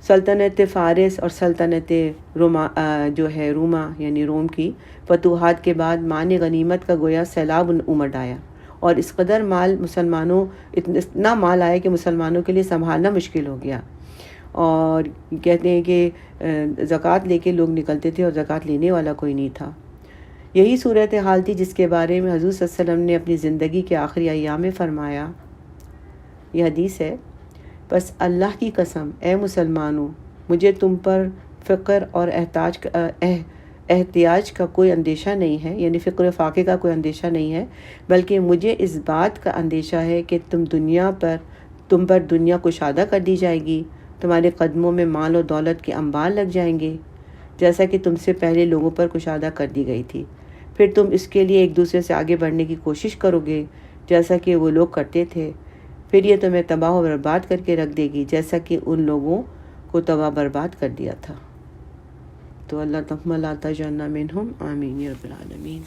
سلطنت فارس اور سلطنت روما یعنی روم کی فتوحات کے بعد مال غنیمت کا گویا سیلاب امڑ آیا، اور اس قدر اتنا مال آیا کہ مسلمانوں کے لیے سنبھالنا مشکل ہو گیا۔ اور کہتے ہیں کہ زکوٰۃ لے کے لوگ نکلتے تھے اور زکوٰۃ لینے والا کوئی نہیں تھا۔ یہی صورتحال تھی جس کے بارے میں حضور صلی اللہ علیہ وسلم نے اپنی زندگی کے آخری ایام میں فرمایا۔ یہ حدیث ہے، بس اللہ کی قسم اے مسلمانوں، مجھے تم پر فقر اور احتیاج کا کوئی اندیشہ نہیں ہے، یعنی فقر و فاقے کا کوئی اندیشہ نہیں ہے، بلکہ مجھے اس بات کا اندیشہ ہے کہ تم پر دنیا کشادہ کر دی جائے گی، تمہارے قدموں میں مال و دولت کے انبار لگ جائیں گے، جیسا کہ تم سے پہلے لوگوں پر کشادہ کر دی گئی تھی۔ پھر تم اس کے لیے ایک دوسرے سے آگے بڑھنے کی کوشش کرو گے جیسا کہ وہ لوگ کرتے تھے، پھر یہ تمہیں تباہ و برباد کر کے رکھ دے گی جیسا کہ ان لوگوں کو تباہ برباد کر دیا تھا۔ تو اللہ تجعلنا منہم، آمین یا رب العالمین۔